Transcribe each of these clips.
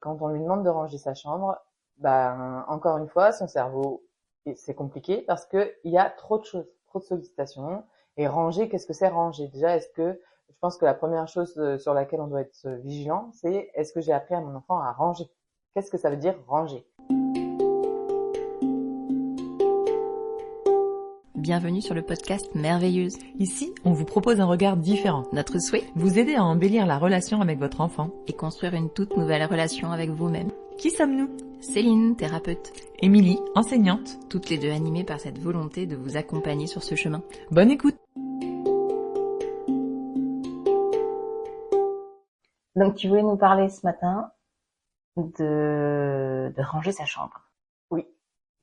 quand on lui demande de ranger sa chambre, encore une fois, son cerveau, c'est compliqué parce que il y a trop de choses, trop de sollicitations. Et ranger, qu'est-ce que c'est ranger? Déjà, je pense que la première chose sur laquelle on doit être vigilant, c'est est-ce que j'ai appris à mon enfant à ranger? Qu'est-ce que ça veut dire ranger? Bienvenue sur le podcast Merveilleuse. Ici, on vous propose un regard différent. Notre souhait, Vous aider à embellir la relation avec votre enfant. est construire une toute nouvelle relation avec vous-même. Qui sommes-nous? Céline, thérapeute, Émilie, enseignante. toutes les deux animées par cette volonté de vous accompagner sur ce chemin. Bonne écoute. Donc, tu voulais nous parler ce matin de ranger sa chambre. Oui,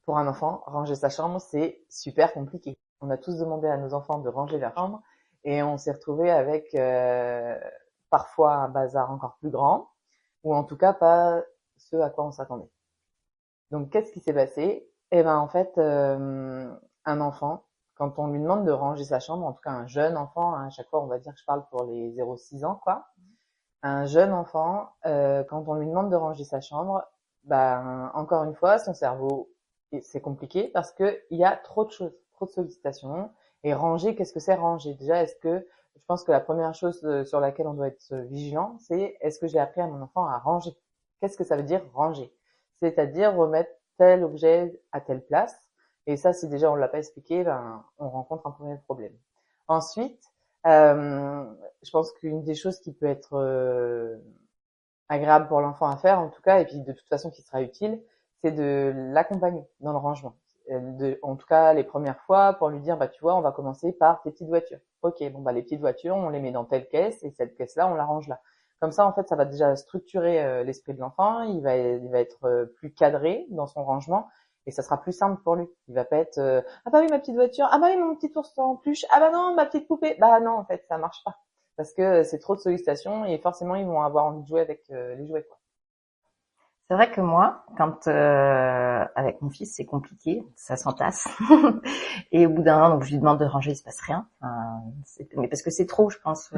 pour un enfant, ranger sa chambre, c'est super compliqué. On a tous demandé à nos enfants de ranger leur chambre et on s'est retrouvé avec parfois un bazar encore plus grand ou en tout cas pas ce à quoi on s'attendait. Donc, qu'est-ce qui s'est passé? En fait, un enfant, quand on lui demande de ranger sa chambre, en tout cas un jeune enfant, à chaque fois on va dire que je parle pour les 0-6 ans, quoi. Un jeune enfant, quand on lui demande de ranger sa chambre, encore une fois, son cerveau, c'est compliqué parce que il y a trop de choses, trop de sollicitations. Et ranger, qu'est-ce que c'est ranger? Déjà, je pense que la première chose sur laquelle on doit être vigilant, c'est est-ce que j'ai appris à mon enfant à ranger? Qu'est-ce que ça veut dire ranger? C'est-à-dire remettre tel objet à telle place. Et ça, si déjà on l'a pas expliqué, on rencontre un premier problème. Ensuite, je pense qu'une des choses qui peut être agréable pour l'enfant à faire, en tout cas, et puis de toute façon qui sera utile, c'est de l'accompagner dans le rangement. En tout cas, les premières fois, pour lui dire, tu vois, on va commencer par tes petites voitures. Ok, les petites voitures, on les met dans telle caisse, et cette caisse-là, on la range là. Comme ça, en fait, ça va déjà structurer l'esprit de l'enfant, il va être plus cadré dans son rangement, et ça sera plus simple pour lui. Il va pas être ah bah oui ma petite voiture, ah bah oui mon petit ours en peluche, ah bah non ma petite poupée. Bah non, en fait, ça marche pas parce que c'est trop de sollicitations et forcément ils vont avoir envie de jouer avec les jouets, quoi. C'est vrai que moi, quand avec mon fils, c'est compliqué, ça s'entasse. Et au bout d'un an, donc je lui demande de ranger, il se passe rien. Mais parce que c'est trop, je pense,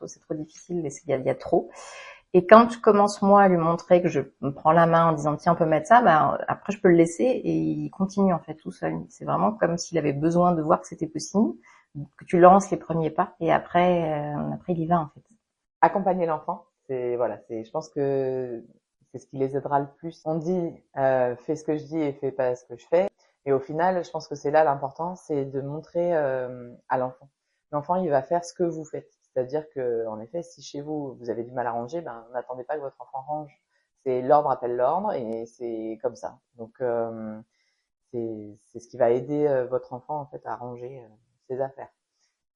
c'est trop difficile. Il y a trop. Et quand je commence moi à lui montrer que je me prends la main en disant tiens on peut mettre ça, après je peux le laisser et il continue en fait tout seul. C'est vraiment comme s'il avait besoin de voir que c'était possible, que tu lances les premiers pas et après il y va en fait. Accompagner l'enfant, je pense que c'est ce qui les aidera le plus. On dit fais ce que je dis et fais pas ce que je fais. Et au final, je pense que c'est là l'important, c'est de montrer à l'enfant. L'enfant, il va faire ce que vous faites. C'est-à-dire que, en effet, si chez vous, vous avez du mal à ranger, n'attendez pas que votre enfant range. C'est l'ordre appelle l'ordre et c'est comme ça. Donc, c'est ce qui va aider votre enfant, en fait, à ranger ses affaires.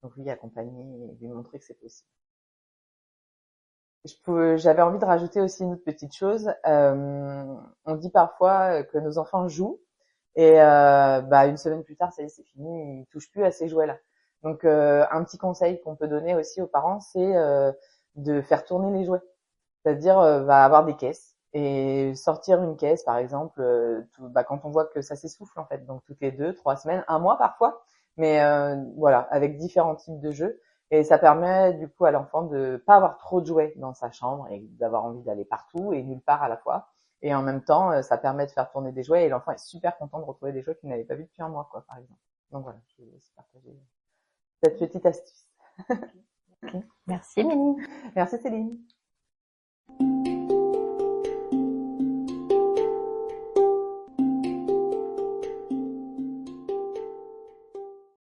Donc, oui, accompagner et lui montrer que c'est possible. J'avais envie de rajouter aussi une autre petite chose. On dit parfois que nos enfants jouent et une semaine plus tard, ça y est, c'est fini, ils touchent plus à ces jouets-là. Donc un petit conseil qu'on peut donner aussi aux parents, c'est de faire tourner les jouets. C'est-à-dire avoir des caisses et sortir une caisse, par exemple, quand on voit que ça s'essouffle en fait, donc toutes les 2-3 semaines, un mois parfois, mais voilà, avec différents types de jeux. Et ça permet du coup à l'enfant de pas avoir trop de jouets dans sa chambre et d'avoir envie d'aller partout et nulle part à la fois. Et en même temps, ça permet de faire tourner des jouets et l'enfant est super content de retrouver des jouets qu'il n'avait pas vus depuis un mois, quoi, par exemple. Donc voilà, je vais aussi partager cette petite astuce. Okay. Merci Mélie. Merci Céline.